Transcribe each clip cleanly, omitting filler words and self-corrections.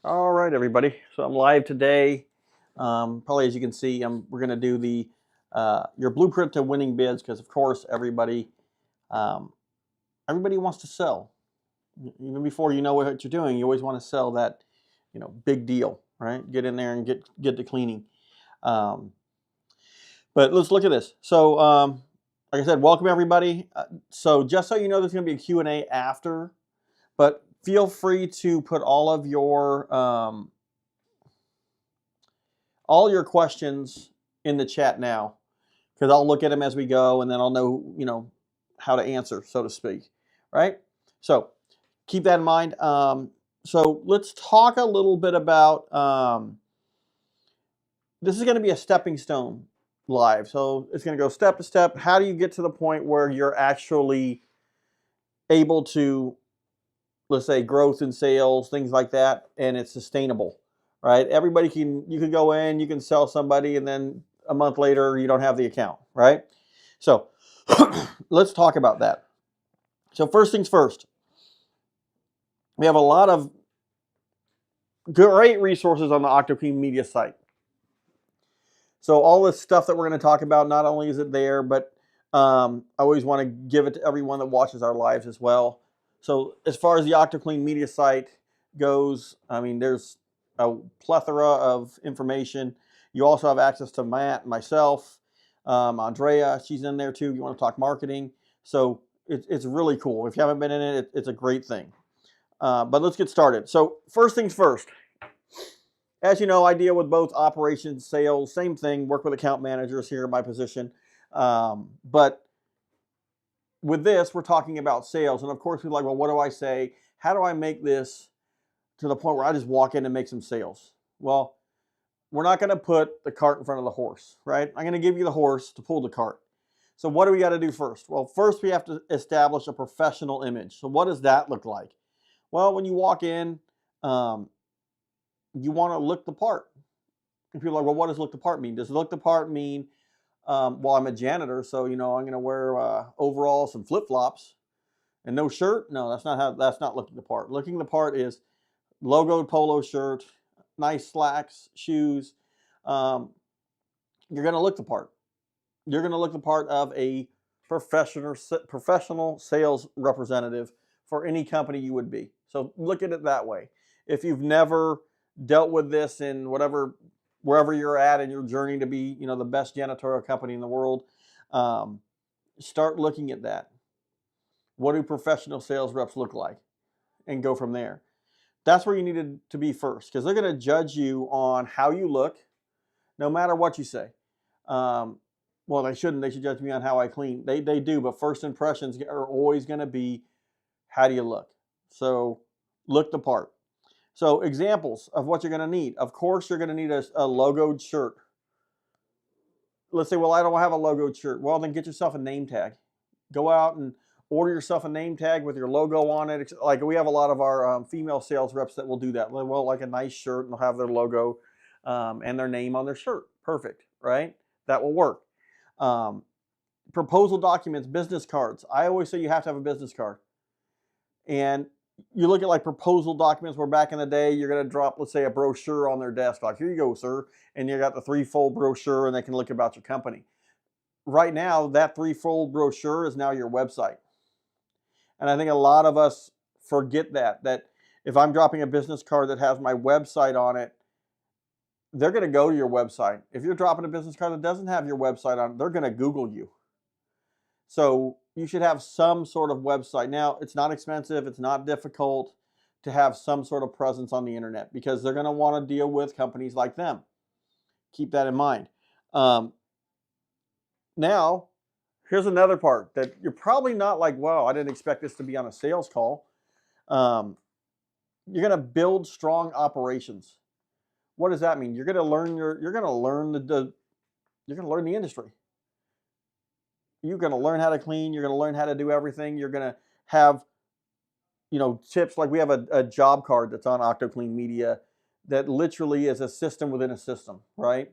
All right, everybody. So I'm live today. Probably as you can see, we're going to do the your blueprint to winning bids because, of course, um, everybody wants to sell. Even before you know what you're doing, you always want to sell that, big deal, right? Get in there and get to cleaning. Um, but let's look at this. So, like I said, welcome everybody. So just so you know, there's going to be a Q&A after, but feel free to put all your questions in the chat now because I'll look at them as we go and then I'll know, how to answer, so to speak, right? So keep that in mind. So let's talk a little bit about, this is going to be a stepping stone live. So it's going to go step to step. How do you get to the point where you're actually able to, let's say, growth in sales, things like that, and it's sustainable, right? You can go in, you can sell somebody, and then a month later, you don't have the account, right? So let's talk about that. So first things first, we have a lot of great resources on the OctoClean media site. So all this stuff that we're going to talk about, not only is it there, but I always want to give it to everyone that watches our lives as well. So as far as the OctoClean media site goes, I mean, there's a plethora of information. You also have access to Matt, myself, Andrea, she's in there too. If you want to talk marketing. So it's really cool. If you haven't been in it, it's a great thing. But let's get started. So first things first. As you know, I deal with both operations, sales, same thing, work with account managers here in my position. But with this, we're talking about sales. And of course, we're like, well, what do I say? How do I make this to the point where I just walk in and make some sales? Well, we're not going to put the cart in front of the horse, right? I'm going to give you the horse to pull the cart. So what do we got to do first? Well, first we have to establish a professional image. So what does that look like? Well, when you walk in, you want to look the part. And people are like, well, what does look the part mean? Does look the part mean, well, I'm a janitor, so I'm going to wear overalls and flip flops and no shirt? No, that's not looking the part. Looking the part is logoed polo shirt, nice slacks, shoes. You're going to look the part. You're going to look the part of a professional sales representative for any company you would be. So look at it that way. If you've never dealt with this in wherever you're at in your journey to be, the best janitorial company in the world, start looking at that. What do professional sales reps look like? And go from there. That's where you needed to be first, because they're going to judge you on how you look, no matter what you say. Well, they shouldn't. They should judge me on how I clean. They do, but first impressions are always going to be, how do you look? So look the part. So examples of what you're going to need. Of course, you're going to need a logoed shirt. Let's say, well, I don't have a logoed shirt. Well, then get yourself a name tag. Go out and order yourself a name tag with your logo on it. Like we have a lot of our female sales reps that will do that. Well, like a nice shirt, and they'll have their logo and their name on their shirt. Perfect, right? That will work. Proposal documents, business cards. I always say you have to have a business card. And you look at like proposal documents where back in the day, you're going to drop, let's say, a brochure on their desk. Like, here you go, sir. And you got the 3-fold brochure and they can look about your company. Right now, that 3-fold brochure is now your website. And I think a lot of us forget that if I'm dropping a business card that has my website on it, they're going to go to your website. If you're dropping a business card that doesn't have your website on it, they're going to Google you. So you should have some sort of website. Now, it's not expensive. It's not difficult to have some sort of presence on the internet because they're going to want to deal with companies like them. Keep that in mind. Now, here's another part that you're probably not like, wow, I didn't expect this to be on a sales call. You're going to build strong operations. What does that mean? You're going to learn the industry. You're going to learn how to clean. You're going to learn how to do everything. You're going to have, tips. Like we have a job card that's on OctoClean Media that literally is a system within a system, right?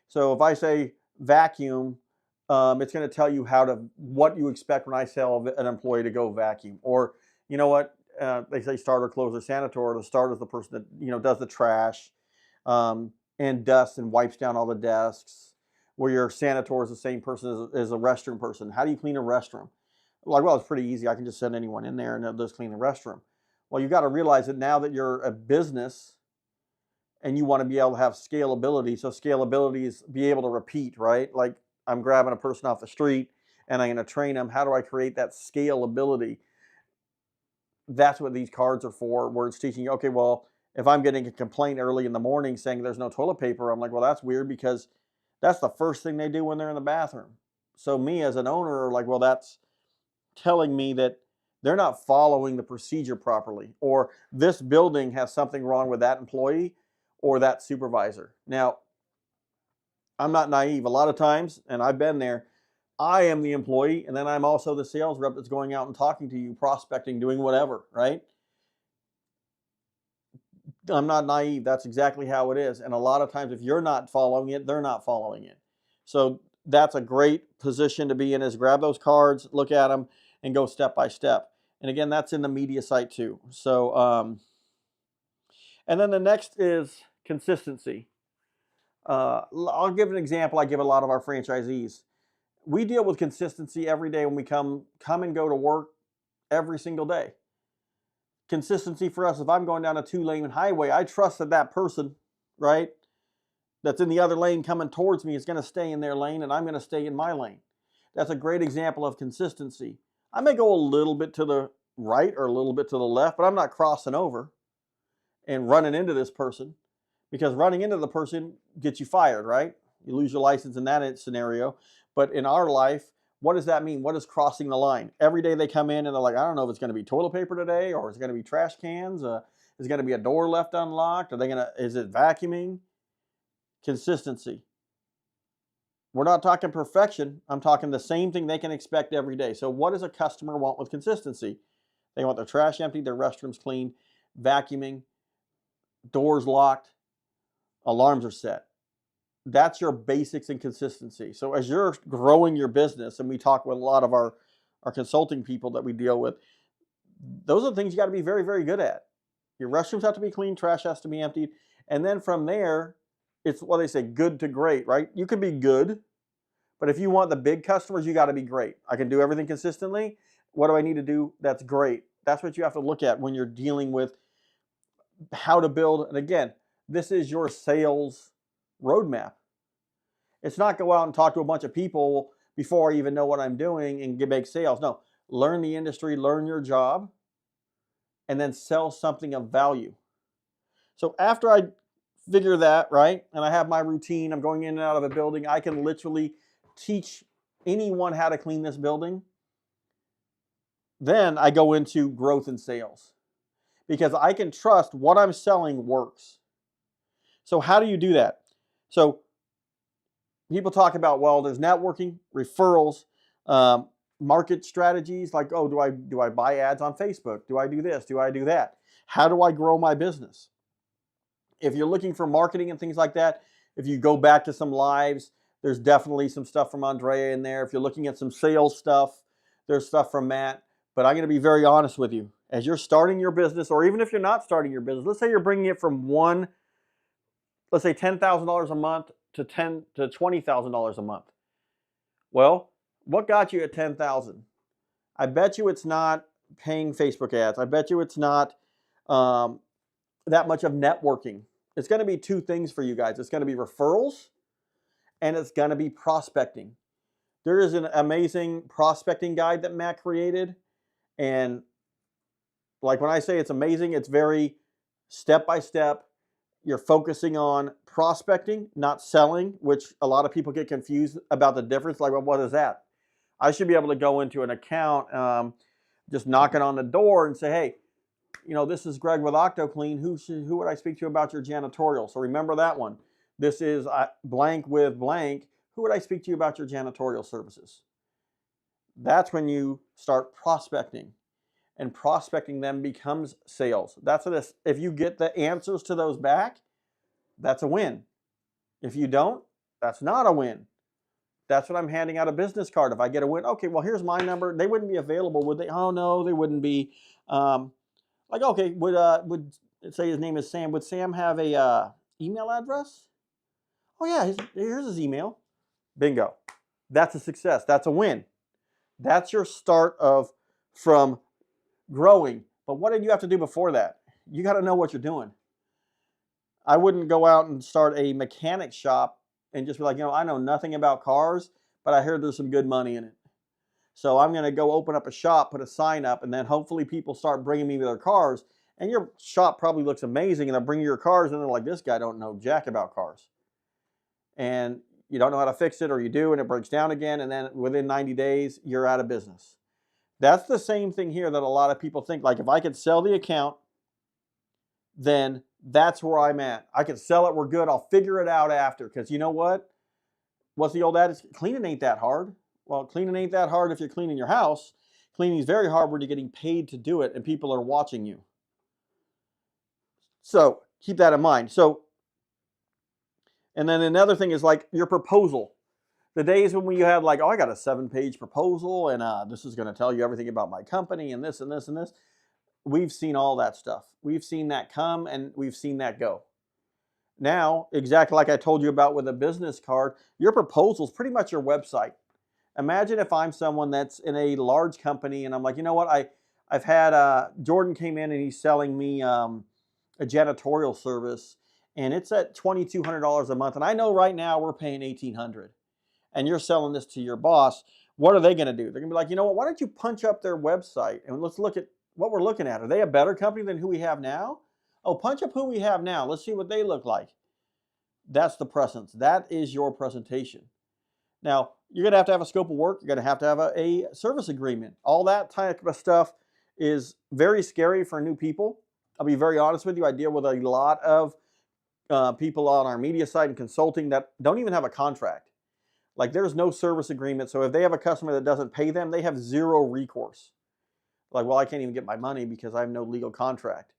So if I say vacuum, it's going to tell you what you expect when I tell an employee to go vacuum. Or, you know what, they say starter, closer, sanitor. The starter is the person that, you know, does the trash and dusts and wipes down all the desks. Where your sanitor is the same person as a restroom person. How do you clean a restroom? Like, well, it's pretty easy. I can just send anyone in there and they'll just clean the restroom. Well, you got to realize that now that you're a business and you want to be able to have scalability. So scalability is be able to repeat, right? Like I'm grabbing a person off the street and I'm going to train them. How do I create that scalability? That's what these cards are for, where it's teaching you, okay, well, if I'm getting a complaint early in the morning saying there's no toilet paper, I'm like, well, that's weird because that's the first thing they do when they're in the bathroom. So me as an owner, like, well, that's telling me that they're not following the procedure properly, or this building has something wrong with that employee or that supervisor. Now, I'm not naive. A lot of times, and I've been there, I am the employee, and then I'm also the sales rep that's going out and talking to you, prospecting, doing whatever, right? I'm not naive. That's exactly how it is. And a lot of times, if you're not following it, they're not following it. So that's a great position to be in, is grab those cards, look at them, and go step by step. And again, that's in the media site too. So, and then the next is consistency. I'll give an example I give a lot of our franchisees. We deal with consistency every day when we come and go to work every single day. Consistency for us, if I'm going down a 2-lane highway, I trust that that person, right, that's in the other lane coming towards me is going to stay in their lane and I'm going to stay in my lane. That's a great example of consistency. I may go a little bit to the right or a little bit to the left, but I'm not crossing over and running into this person, because running into the person gets you fired, right? You lose your license in that scenario. But in our life, what does that mean? What is crossing the line? Every day they come in and they're like, I don't know if it's going to be toilet paper today, or is it going to be trash cans? Is it going to be a door left unlocked? Is it vacuuming? Consistency. We're not talking perfection. I'm talking the same thing they can expect every day. So what does a customer want with consistency? They want their trash emptied, their restrooms clean, vacuuming, doors locked, alarms are set. That's your basics and consistency. So as you're growing your business, and we talk with a lot of our consulting people that we deal with, those are the things you got to be very, very good at. Your restrooms have to be clean, trash has to be emptied. And then from there, it's what they say, good to great, right? You can be good, but if you want the big customers, you got to be great. I can do everything consistently. What do I need to do that's great? That's what you have to look at when you're dealing with how to build. And again, this is your sales roadmap. It's not go out and talk to a bunch of people before I even know what I'm doing and make sales. No, learn the industry, learn your job, and then sell something of value. So after I figure that, right, and I have my routine, I'm going in and out of a building, I can literally teach anyone how to clean this building. Then I go into growth and sales, because I can trust what I'm selling works. So how do you do that? So people talk about, well, there's networking, referrals, market strategies, like, oh, do I buy ads on Facebook? Do I do this? Do I do that? How do I grow my business? If you're looking for marketing and things like that, if you go back to some lives, there's definitely some stuff from Andrea in there. If you're looking at some sales stuff, there's stuff from Matt. But I'm going to be very honest with you. As you're starting your business, or even if you're not starting your business, let's say you're bringing it from let's say $10,000 a month to $20,000 a month. Well, what got you at 10,000? I bet you it's not paying Facebook ads. I bet you it's not that much of networking. It's going to be two things for you guys. It's going to be referrals, and it's going to be prospecting. There is an amazing prospecting guide that Matt created. And like when I say it's amazing, it's very step by step. You're focusing on prospecting, not selling, which a lot of people get confused about the difference. Like, well, what is that? I should be able to go into an account, just knocking on the door and say, hey, you know, this is Greg with OctoClean. Who would I speak to about your janitorial? So remember that one. This is blank with blank. Who would I speak to you about your janitorial services? That's when you start prospecting. And prospecting then becomes sales. That's what this, if you get the answers to those back, that's a win. If you don't, that's not a win. That's what I'm handing out a business card. If I get a win, okay, well, here's my number. They wouldn't be available, would they? Oh, no, they wouldn't be. Like, okay, would say his name is Sam. Would Sam have a email address? Oh yeah, here's his email. Bingo. That's a success. That's a win. That's your start of from growing. But what did you have to do before that? You got to know what you're doing. I wouldn't go out and start a mechanic shop and just be like, I know nothing about cars, but I heard there's some good money in it. So I'm going to go open up a shop, put a sign up, and then hopefully people start bringing me their cars. And your shop probably looks amazing, and they'll bring you your cars, and they're like, this guy don't know jack about cars. And you don't know how to fix it, or you do, and it breaks down again, and then within 90 days, you're out of business. That's the same thing here that a lot of people think, like, if I could sell the account, then that's where I'm at. I can sell it, we're good, I'll figure it out after. Because you know what? What's the old adage? Cleaning ain't that hard. Well, cleaning ain't that hard if you're cleaning your house. Cleaning is very hard when you're getting paid to do it and people are watching you. So keep that in mind. So, and then another thing is like your proposal. The days when you had like, oh, I got a 7-page proposal and this is going to tell you everything about my company and this and this and this. We've seen all that stuff. We've seen that come and we've seen that go. Now, exactly like I told you about with a business card, your proposal is pretty much your website. Imagine if I'm someone that's in a large company and I'm like, you know what, I've had, Jordan came in and he's selling me a janitorial service and it's at $2,200 a month. And I know right now we're paying $1,800 and you're selling this to your boss. What are they going to do? They're going to be like, you know what, why don't you punch up their website and let's look at what we're looking at. Are they a better company than who we have now? Oh, punch up who we have now. Let's see what they look like. That's the presence. That is your presentation. Now, you're going to have a scope of work. You're going to have a service agreement. All that type of stuff is very scary for new people. I'll be very honest with you. I deal with a lot of people on our media side and consulting that don't even have a contract. Like there's no service agreement. So if they have a customer that doesn't pay them, they have zero recourse. Like, well, I can't even get my money because I have no legal contract.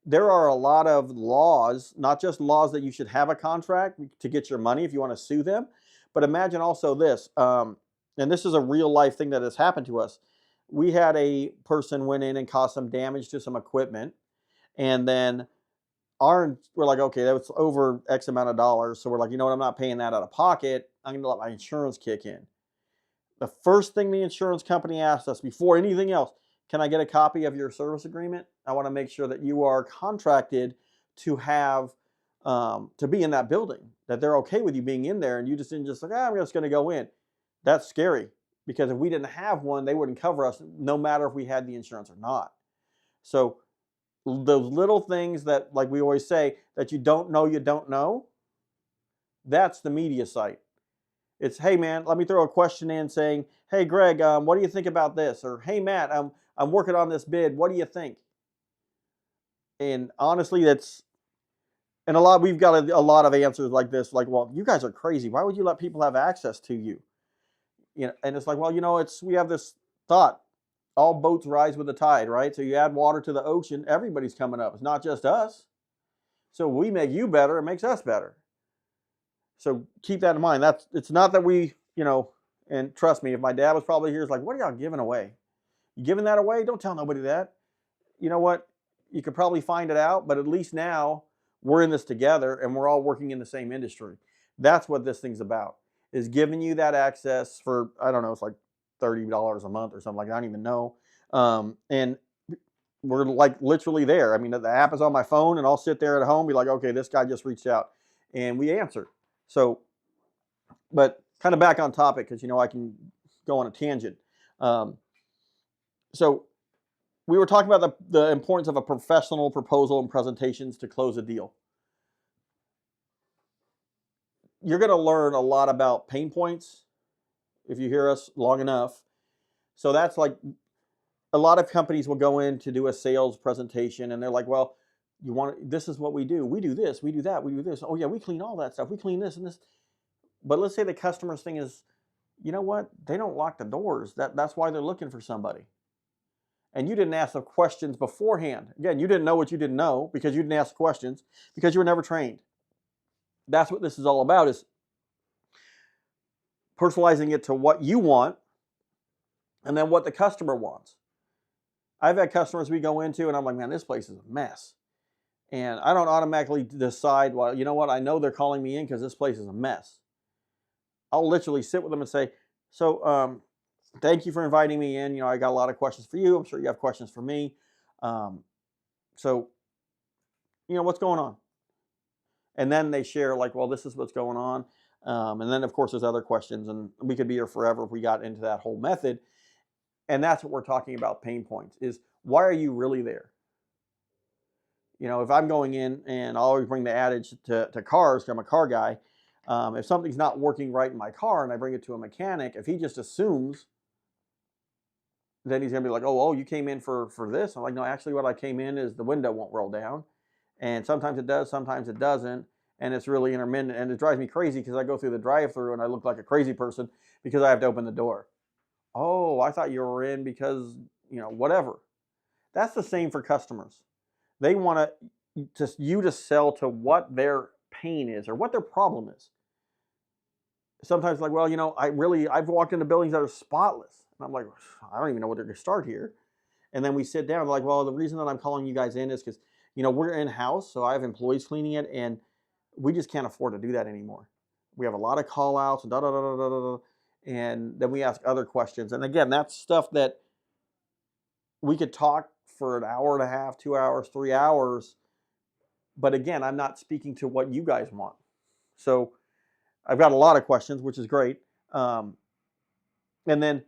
There are a lot of laws, not just laws that you should have a contract to get your money if you want to sue them, but imagine also this, and this is a real life thing that has happened to us. We had a person went in and caused some damage to some equipment, and then we're like, okay, that was over X amount of dollars, so we're like, you know what, I'm not paying that out of pocket. I'm going to let my insurance kick in. The first thing the insurance company asked us before anything else, can I get a copy of your service agreement? I want to make sure that you are contracted to have, to be in that building, that they're okay with you being in there and you just didn't just like, I'm just going to go in. That's scary because if we didn't have one, they wouldn't cover us no matter if we had the insurance or not. So those little things that, like we always say, that you don't know, that's the media site. It's, hey man, let me throw a question in saying, hey Greg, what do you think about this? Or hey Matt, I'm working on this bid. What do you think? And honestly, and we've got a lot of answers like this, like, well, you guys are crazy. Why would you let people have access to you? And it's like, well, we have this thought, all boats rise with the tide, right? So you add water to the ocean, everybody's coming up. It's not just us. So we make you better, it makes us better. So keep that in mind. It's not that we, and trust me, if my dad was probably here, it's like, what are y'all giving away? You giving that away? Don't tell nobody that. You know what? You could probably find it out, but at least now we're in this together and we're all working in the same industry. That's what this thing's about, is giving you that access for, I don't know, it's like $30 a month or something like that. I don't even know. And we're like literally there. I mean, the app is on my phone and I'll sit there at home, be like, okay, this guy just reached out and we answer. So, but kind of back on topic because, I can go on a tangent. So we were talking about the importance of a professional proposal and presentations to close a deal. You're going to learn a lot about pain points if you hear us long enough. So that's like a lot of companies will go in to do a sales presentation and they're like, well, this is what we do. We do this, we do that, we do this. Oh yeah, we clean all that stuff. We clean this and this. But let's say the customer's thing is, you know what? They don't lock the doors. That's why they're looking for somebody. And you didn't ask the questions beforehand. Again, you didn't know what you didn't know because you didn't ask questions because you were never trained. That's what this is all about, is personalizing it to what you want and then what the customer wants. I've had customers we go into and I'm like, man, this place is a mess. And I don't automatically decide, well, you know what? I know they're calling me in because this place is a mess. I'll literally sit with them and say, so thank you for inviting me in. I got a lot of questions for you. I'm sure you have questions for me. Um, so, what's going on? And then they share like, well, this is what's going on. And then of course there's other questions, and we could be here forever if we got into that whole method. And that's what we're talking about, pain points, is why are you really there? If I'm going in, and I always bring the adage to cars, 'cause I'm a car guy, if something's not working right in my car and I bring it to a mechanic, if he just assumes, then he's gonna be like, oh, you came in for this. I'm like, no, actually what I came in is the window won't roll down. And sometimes it does, sometimes it doesn't. And it's really intermittent. And it drives me crazy because I go through the drive-through and I look like a crazy person because I have to open the door. Oh, I thought you were in because, whatever. That's the same for customers. They want you to sell to what their pain is or what their problem is. Sometimes like, well, I've walked into buildings that are spotless. And I'm like, I don't even know where they're going to start here. And then we sit down, like, well, the reason that I'm calling you guys in is because, we're in-house, so I have employees cleaning it, and we just can't afford to do that anymore. We have a lot of call outs, da, da, da, da, da, da, and then we ask other questions. And again, that's stuff that we could talk for an hour and a half, 2 hours, 3 hours. But again, I'm not speaking to what you guys want. So I've got a lot of questions, which is great. And then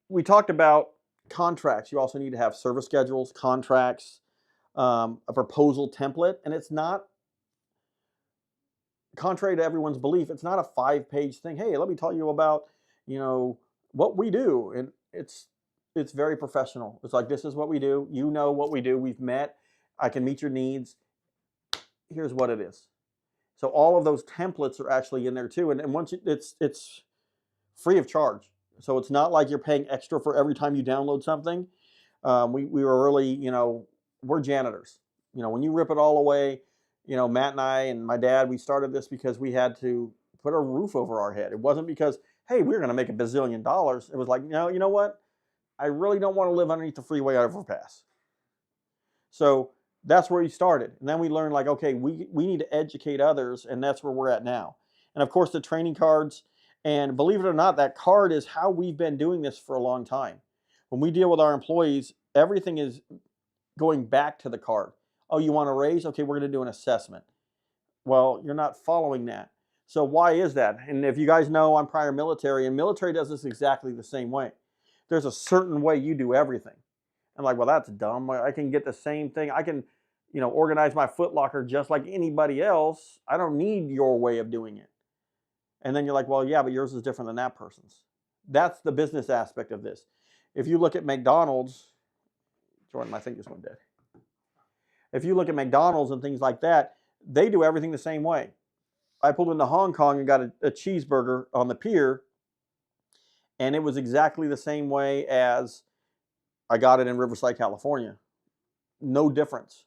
we talked about contracts. You also need to have service schedules, contracts, a proposal template. And it's not, contrary to everyone's belief, it's not a 5-page thing. Hey, let me tell you about, what we do. And it's very professional. It's like, this is what we do. You know what we do. We've met. I can meet your needs. Here's what it is. So all of those templates are actually in there too. And once it's free of charge. So it's not like you're paying extra for every time you download something. We were really, we're janitors. When you rip it all away, Matt and I and my dad, we started this because we had to put a roof over our head. It wasn't because, hey, we're going to make $1 bazillion. It was like, no, you know what? I really don't want to live underneath the freeway overpass. So that's where we started. And then we learned like, okay, we need to educate others, and that's where we're at now. And of course the training cards, and believe it or not, that card is how we've been doing this for a long time. When we deal with our employees, everything is going back to the card. Oh, you want a raise? Okay, we're going to do an assessment. Well, you're not following that. So why is that? And if you guys know, I'm prior military, and military does this exactly the same way. There's a certain way you do everything. I'm like, well, that's dumb. I can get the same thing. I can, organize my Foot Locker just like anybody else. I don't need your way of doing it. And then you're like, well, yeah, but yours is different than that person's. That's the business aspect of this. If you look at McDonald's, Jordan, I think this one did. If you look at McDonald's and things like that, they do everything the same way. I pulled into Hong Kong and got a cheeseburger on the pier, and it was exactly the same way as I got it in Riverside, California. No difference.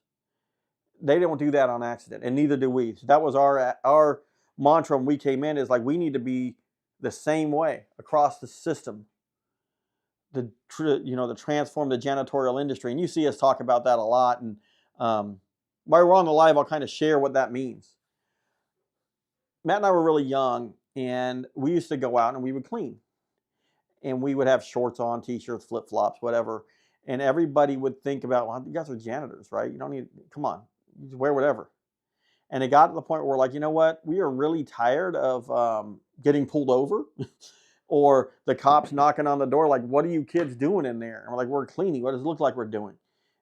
They don't do that on accident, and neither do we. So that was our mantra when we came in, is like, we need to be the same way across the system to transform the janitorial industry. And you see us talk about that a lot. And while we're on the live, I'll kind of share what that means. Matt and I were really young, and we used to go out and we would clean. And we would have shorts on, t-shirts, flip-flops, whatever. And everybody would think about, well, you guys are janitors, right? You don't need, come on, you just wear whatever. And it got to the point where we're like, you know what? We are really tired of getting pulled over or the cops knocking on the door like, what are you kids doing in there? And we're like, we're cleaning. What does it look like we're doing?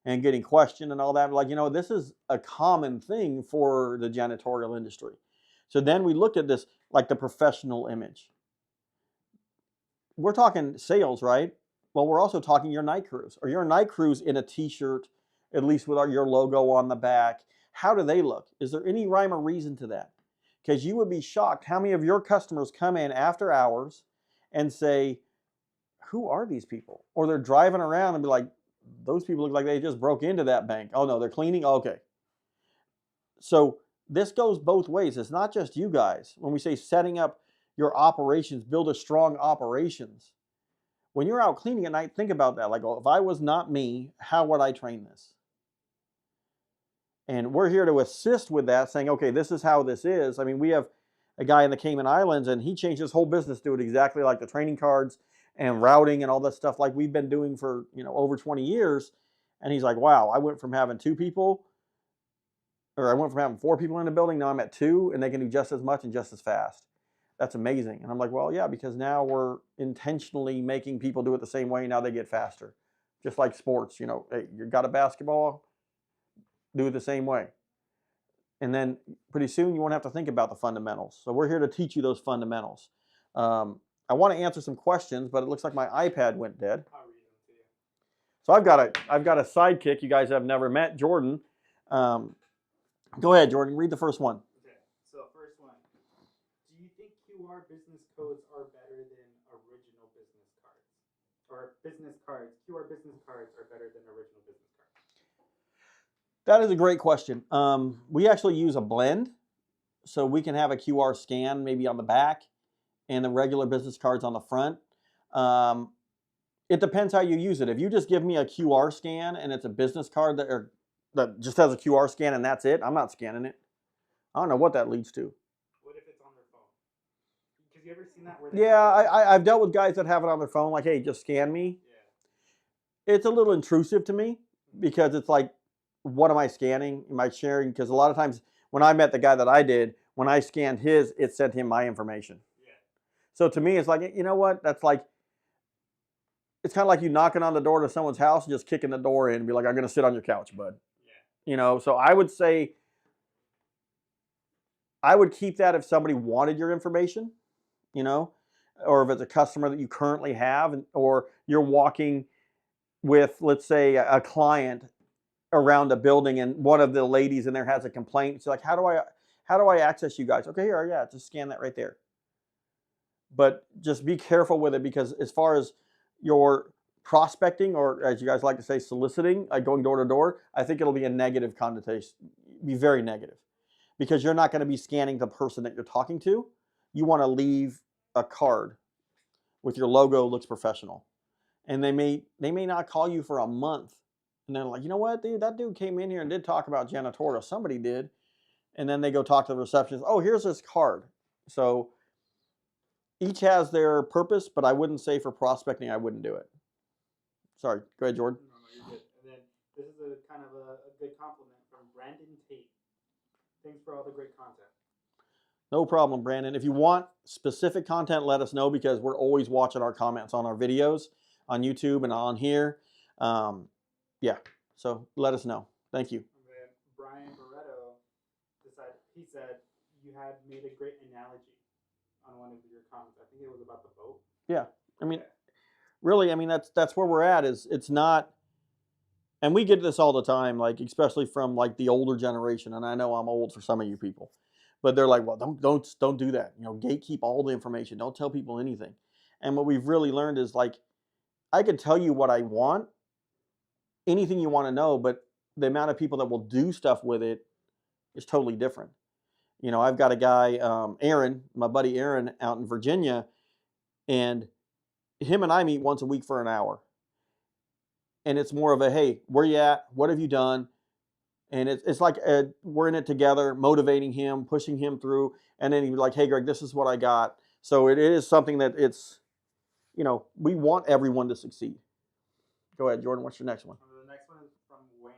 And getting questioned and all that. We're like, this is a common thing for the janitorial industry. So then we looked at this like the professional image. We're talking sales, right? Well, we're also talking your night crews, or your night crews in a t-shirt, at least with your logo on the back. How do they look? Is there any rhyme or reason to that? Because you would be shocked how many of your customers come in after hours and say, who are these people? Or they're driving around and be like, those people look like they just broke into that bank. Oh no, they're cleaning? Okay. So this goes both ways. It's not just you guys. When we say setting up your operations, build a strong operations, When you're out cleaning at night, think about that. Like, oh, if I was not me, how would I train this? And we're here to assist with that, saying, okay, this is how this is. I mean, we have a guy in the Cayman Islands, and he changed his whole business to do it exactly like the training cards and routing and all that stuff like we've been doing for, over 20 years. And he's like, wow, I went from having 2 people, or I went from having 4 people in the building, now I'm at 2, and they can do just as much and just as fast. That's amazing. And I'm like, well, yeah, because now we're intentionally making people do it the same way. Now they get faster. Just like sports, hey, you got a basketball, do it the same way. And then pretty soon you won't have to think about the fundamentals. So we're here to teach you those fundamentals. I want to answer some questions, but it looks like my iPad went dead. I'll read them to you. So I've got a sidekick you guys have never met, Jordan. Go ahead, Jordan. Read the first one. Okay, so first one. Do you think QR business codes are better than original business cards? Or business cards, QR business cards are better than original business cards? That is a great question. We actually use a blend. So we can have a QR scan maybe on the back and the regular business cards on the front. It depends how you use it. If you just give me a QR scan and it's a business card that just has a QR scan and that's it, I'm not scanning it. I don't know what that leads to. What if it's on their phone? Because you ever seen that? I've dealt with guys that have it on their phone, like, hey, just scan me. Yeah. It's a little intrusive to me because it's like, what am I scanning? Am I sharing? Because a lot of times when I met the guy that I did, when I scanned his, it sent him my information. Yeah. So to me, it's like, you know what? That's like, it's kind of like you knocking on the door to someone's house and just kicking the door in and be like, I'm going to sit on your couch, bud. Yeah. So I would say, I would keep that if somebody wanted your information, or if it's a customer that you currently have, or you're walking with, let's say, a client around a building and one of the ladies in there has a complaint. It's like, how do I access you guys? Okay, here, yeah, just scan that right there. But just be careful with it, because as far as your prospecting, or as you guys like to say, soliciting, like going door to door, I think it'll be a negative connotation, be very negative, because you're not going to be scanning the person that you're talking to. You want to leave a card with your logo, looks professional, and they may not call you for a month. And they're like, you know what, dude, that dude came in here and did talk about janitorial. Somebody did. And then they go talk to the receptionist. Oh, here's this card. So each has their purpose, but I wouldn't say for prospecting, I wouldn't do it. Sorry. Go ahead, Jordan. No, you're good. And then this is a kind of a good compliment from Brandon Tate. Thanks for all the great content. No problem, Brandon. If you want specific content, let us know, because we're always watching our comments on our videos on YouTube and on here. Yeah, so let us know. Thank you. And then Brian Barretto he said you had made a great analogy on one of your comments. I think it was about the boat. Yeah, I mean, really, I mean, that's where we're at. Is it's not, and we get this all the time, like especially from like the older generation. And I know I'm old for some of you people, but they're like, well, don't do that. Gatekeep all the information. Don't tell people anything. And what we've really learned is, like, I can tell you what I want, anything you want to know, but the amount of people that will do stuff with it is totally different. I've got a guy, Aaron, my buddy Aaron, out in Virginia, and him and I meet once a week for an hour. And it's more of a, hey, where you at? What have you done? And it's like we're in it together, motivating him, pushing him through. And then he's like, hey, Greg, this is what I got. So it is something that we want everyone to succeed. Go ahead, Jordan. What's your next one? The next one is from Wayne.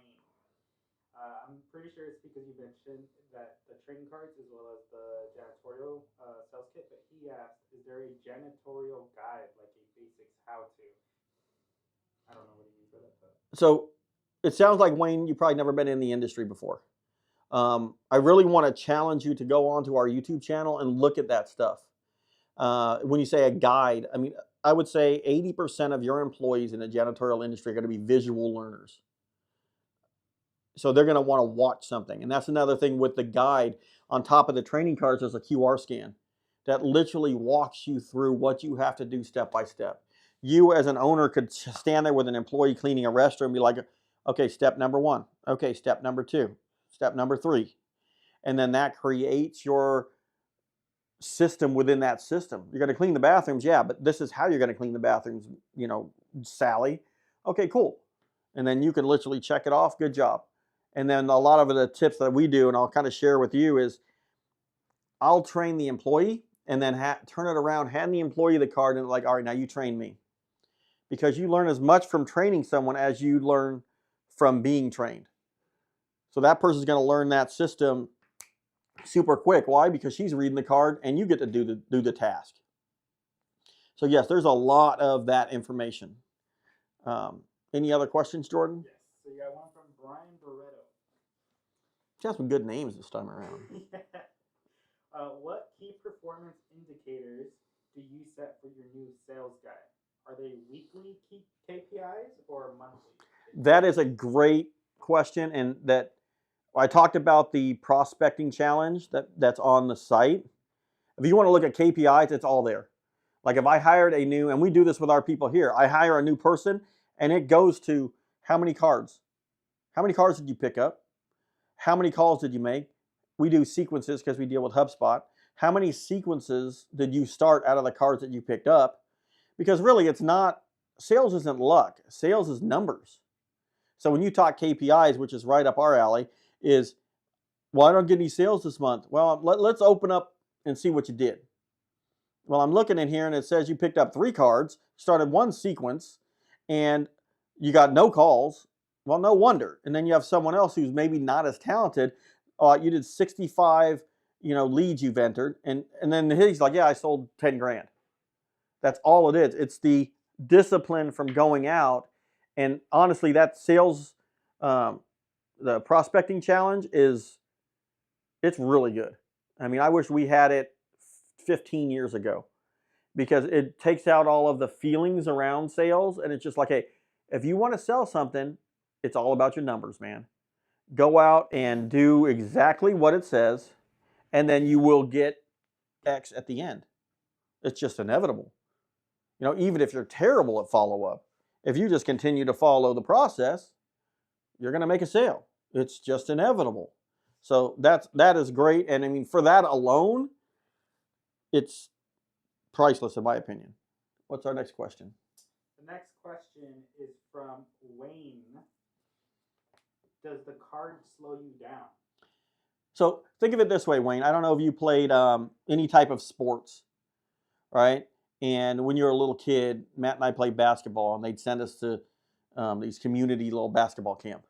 I'm pretty sure it's because you mentioned that the trading cards as well as the janitorial sales kit, but he asked, is there a janitorial guide, like a basics how-to? I don't know what you mean by that. But. So it sounds like, Wayne, you've probably never been in the industry before. I really want to challenge you to go onto our YouTube channel and look at that stuff. When you say a guide, I mean, I would say 80% of your employees in the janitorial industry are going to be visual learners. So they're going to want to watch something. And that's another thing with the guide. On top of the training cards, there's a QR scan that literally walks you through what you have to do step by step. You as an owner could stand there with an employee cleaning a restroom and be like, okay, step number 1. Okay, step number 2. Step number 3. And then that creates your system within that system. You're going to clean the bathrooms, yeah, but this is how you're going to clean the bathrooms, Sally. Okay, cool. And then you can literally check it off. Good job. And then a lot of the tips that we do, and I'll kind of share with you, is I'll train the employee and then turn it around, hand the employee the card, and like, all right, now you train me. Because you learn as much from training someone as you learn from being trained. So that person's going to learn that system super quick. Why? Because she's reading the card and you get to do the task. So yes, there's a lot of that information. Any other questions, Jordan? Yes. So you got one from Brian Barreto. She has some good names this time around. Yeah. What key performance indicators do you set for your new sales guy? Are they weekly KPIs or monthly? That is a great question, and that I talked about the prospecting challenge that's on the site. If you want to look at KPIs, it's all there. Like if I hired a new, and we do this with our people here, I hire a new person and it goes to how many cards? How many cards did you pick up? How many calls did you make? We do sequences because we deal with HubSpot. How many sequences did you start out of the cards that you picked up? Because really it's not, sales isn't luck. Sales is numbers. So when you talk KPIs, which is right up our alley, is, well, I don't get any sales this month. Well, let's open up and see what you did. Well, I'm looking in here and it says you picked up 3 cards, started 1 sequence, and you got no calls. Well, no wonder. And then you have someone else who's maybe not as talented. You did 65, leads you've entered, and then he's like, yeah, I sold 10 grand. That's all it is. It's the discipline from going out. And honestly, that sales, the prospecting challenge it's really good. I mean, I wish we had it 15 years ago, because it takes out all of the feelings around sales. And it's just like, hey, if you want to sell something, it's all about your numbers, man. Go out and do exactly what it says, and then you will get X at the end. It's just inevitable. Even if you're terrible at follow-up, if you just continue to follow the process, you're going to make a sale. It's just inevitable. So that is great. And I mean, for that alone, it's priceless in my opinion. What's our next question? The next question is from Wayne. Does the card slow you down? So think of it this way, Wayne. I don't know if you played any type of sports, right? And when you were a little kid, Matt and I played basketball, and they'd send us to these community little basketball camp.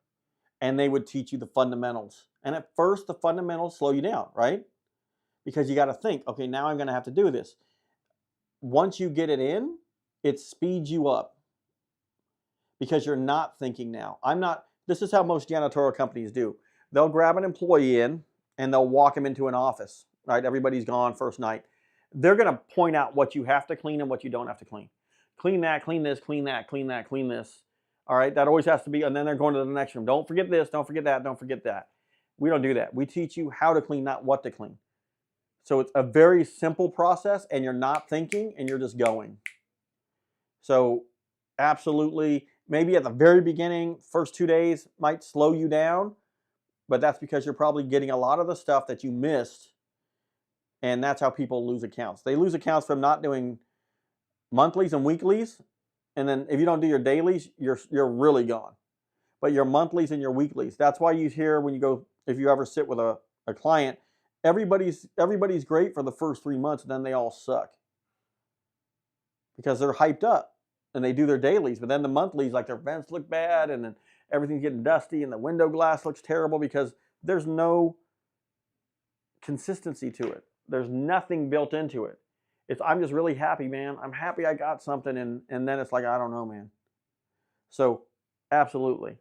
And they would teach you the fundamentals. And at first, the fundamentals slow you down, right? Because you got to think, okay, now I'm going to have to do this. Once you get it in, it speeds you up because you're not thinking now. This is how most janitorial companies do. They'll grab an employee in and they'll walk him into an office, right? Everybody's gone first night. They're going to point out what you have to clean and what you don't have to clean. Clean that, clean this, clean that, clean that, clean this. All right, that always has to be, and then they're going to the next room. Don't forget this, don't forget that, don't forget that. We don't do that. We teach you how to clean, not what to clean. So it's a very simple process, and you're not thinking, and you're just going. So absolutely, maybe at the very beginning, first 2 days might slow you down, but that's because you're probably getting a lot of the stuff that you missed, and that's how people lose accounts. They lose accounts from not doing monthlies and weeklies, and then if you don't do your dailies, you're really gone. But your monthlies and your weeklies, that's why you hear when you go, if you ever sit with a client, everybody's great for the first 3 months, and then they all suck. Because they're hyped up and they do their dailies, but then the monthlies, like their vents look bad and then everything's getting dusty and the window glass looks terrible because there's no consistency to it. There's nothing built into it. I'm just really happy, man. I'm happy I got something, and then it's like, I don't know, man. So absolutely.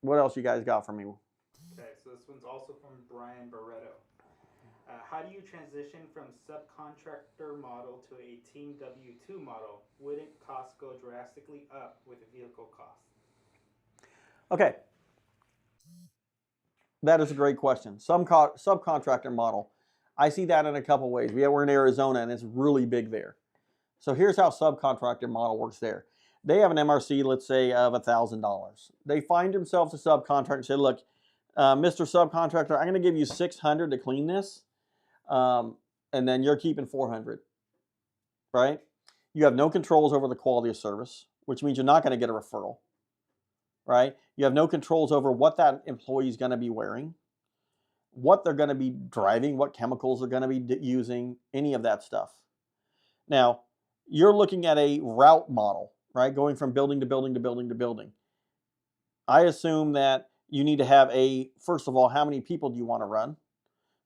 What else you guys got for me? Okay, so this one's also from Brian Barreto. How do you transition from subcontractor model to a team W-2 model? Wouldn't costs go drastically up with vehicle costs? Okay. That is a great question. Subcontractor model. I see that in a couple ways. We're in Arizona, and it's really big there. So here's how subcontractor model works there. They have an MRC, let's say, of $1,000. They find themselves a subcontractor and say, look, Mr. Subcontractor, I'm going to give you $600 to clean this. And and then you're keeping 400, right? You have no controls over the quality of service, which means you're not going to get a referral, right? You have no controls over what that employee is going to be wearing, what they're going to be driving, what chemicals they're going to be using, any of that stuff. Now, you're looking at a route model, right? Going from building to building to building to building. I assume that you need to have first of all, how many people do you want to run?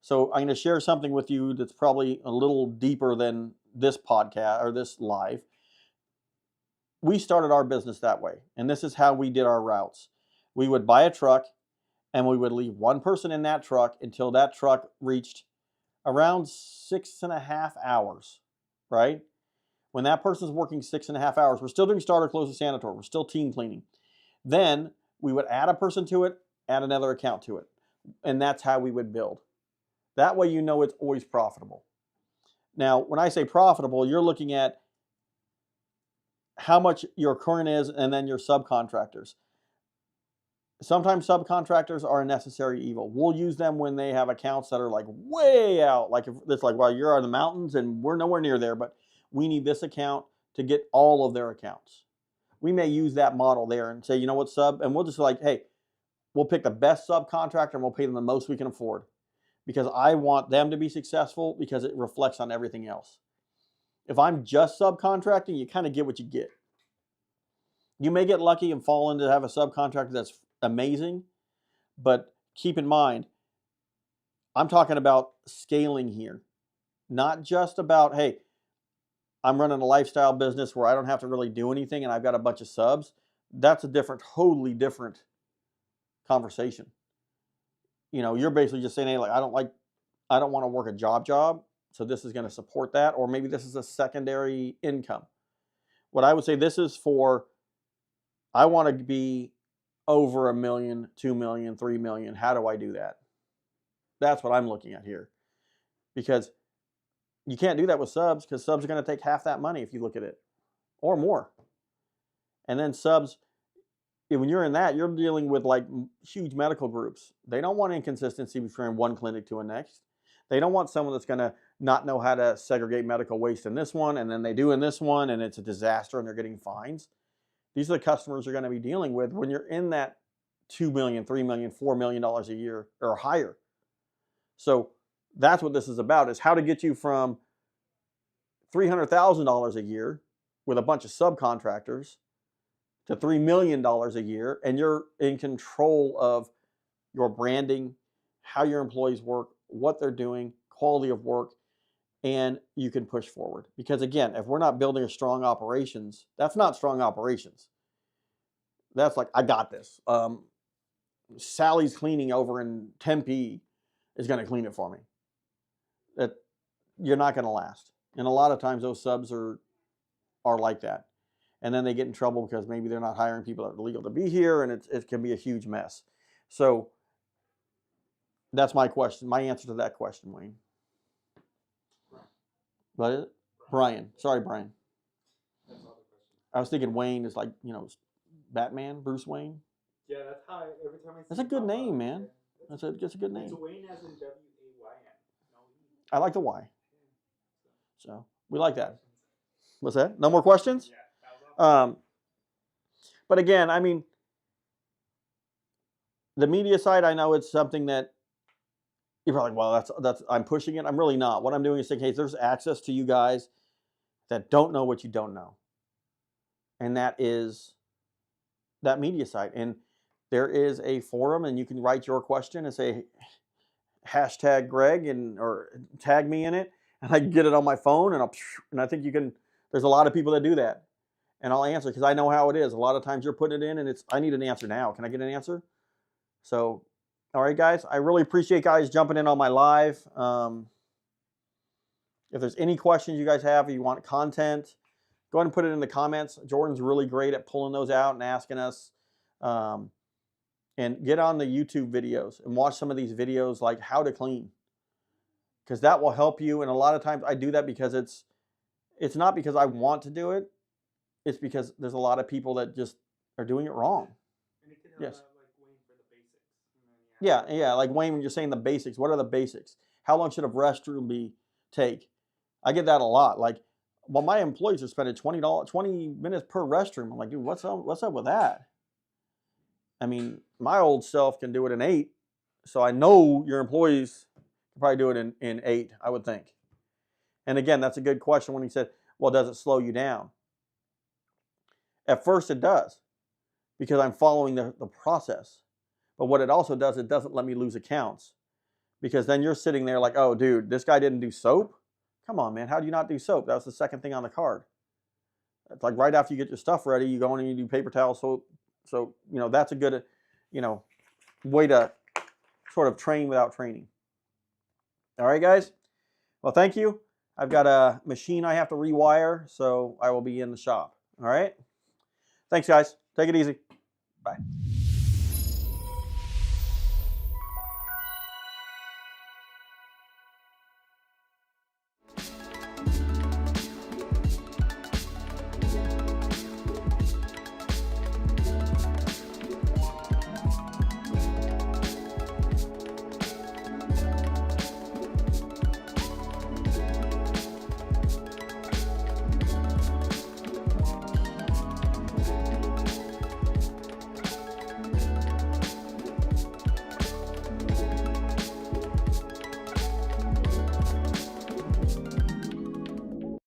So I'm going to share something with you that's probably a little deeper than this podcast or this live. We started our business that way, and this is how we did our routes. We would buy a truck, and we would leave one person in that truck until that truck reached around 6.5 hours, right? When that person's working 6.5 hours, we're still doing starter, close, and sanitary. We're still team cleaning. Then we would add a person to it, add another account to it. And that's how we would build. That way you know it's always profitable. Now, when I say profitable, you're looking at how much your current is and then your subcontractors. Sometimes subcontractors are a necessary evil. We'll use them when they have accounts that are like way out. Like if it's like, well, you're in the mountains and we're nowhere near there, but we need this account to get all of their accounts. We may use that model there and say, you know what, sub, and we'll just like, hey, we'll pick the best subcontractor and we'll pay them the most we can afford because I want them to be successful because it reflects on everything else. If I'm just subcontracting, you kind of get what you get. You may get lucky and fall into have a subcontractor that's amazing, but keep in mind, I'm talking about scaling here, not just about, hey, I'm running a lifestyle business where I don't have to really do anything and I've got a bunch of subs. That's a totally different conversation. You know, you're basically just saying, hey, like, I don't want to work a job. So this is going to support that. Or maybe this is a secondary income. What I would say this is for, I want to be over $1 million, $2 million, $3 million. How do I do that? That's what I'm looking at here. Because you can't do that with subs because subs are going to take half that money if you look at it or more. And then subs, when you're in that, you're dealing with like huge medical groups. They don't want inconsistency between one clinic to the next. They don't want someone that's going to not know how to segregate medical waste in this one, and then they do in this one, and it's a disaster, and they're getting fines. These are the customers you're going to be dealing with when you're in that $2 million, $3 million, $4 million a year or higher. So that's what this is about, is how to get you from $300,000 a year with a bunch of subcontractors to $3 million a year, and you're in control of your branding, how your employees work, what they're doing, quality of work, and you can push forward. Because again, if we're not building a strong operations, that's not strong operations. That's like, I got this. Sally's cleaning over in Tempe is going to clean it for me. That you're not going to last. And a lot of times those subs are like that. And then they get in trouble because maybe they're not hiring people that are legal to be here, and it can be a huge mess. So that's my question, my answer to that question, Wayne. What is it? Brian. Sorry, Brian. That's all the questions. I was thinking Wayne is like, you know, Batman, Bruce Wayne. Yeah, that's how every time I see. That's a good name, man. That's a good name. It's Wayne as in WAYN. No E. I like the Y. So we like that. What's that? No more questions? Yeah, that was all. But again, I mean, the media side, I know it's something that you're probably like, well, that's I'm pushing it. I'm really not. What I'm doing is saying, hey, there's access to you guys that don't know what you don't know. And that is that media site. And there is a forum, and you can write your question and say hashtag Greg or tag me in it, and I can get it on my phone, and I think you can. There's a lot of people that do that, and I'll answer because I know how it is. A lot of times you're putting it in, and I need an answer now. Can I get an answer? So, all right, guys, I really appreciate guys jumping in on my live. If there's any questions you guys have, or you want content, go ahead and put it in the comments. Jordan's really great at pulling those out and asking us. And get on the YouTube videos and watch some of these videos like how to clean, because that will help you. And a lot of times I do that because it's not because I want to do it. It's because there's a lot of people that just are doing it wrong. And it can help Yes. like Wayne for the basics. Yeah. Like Wayne, when you're saying the basics, what are the basics? How long should a restroom be take. I get that a lot. Like, well, my employees are spending $20, 20 minutes per restroom. I'm like, dude, what's up with that? I mean, my old self can do it in 8. So I know your employees can probably do it in 8, I would think. And again, that's a good question when he said, well, does it slow you down? At first it does, because I'm following the process. But what it also does, it doesn't let me lose accounts. Because then you're sitting there like, oh, dude, this guy didn't do soap? Come on, man. How do you not do soap? That was the second thing on the card. It's like right after you get your stuff ready, you go in and you do paper towel soap. So, that's a good, way to sort of train without training. All right, guys. Well, thank you. I've got a machine I have to rewire, so I will be in the shop. All right. Thanks, guys. Take it easy. Bye.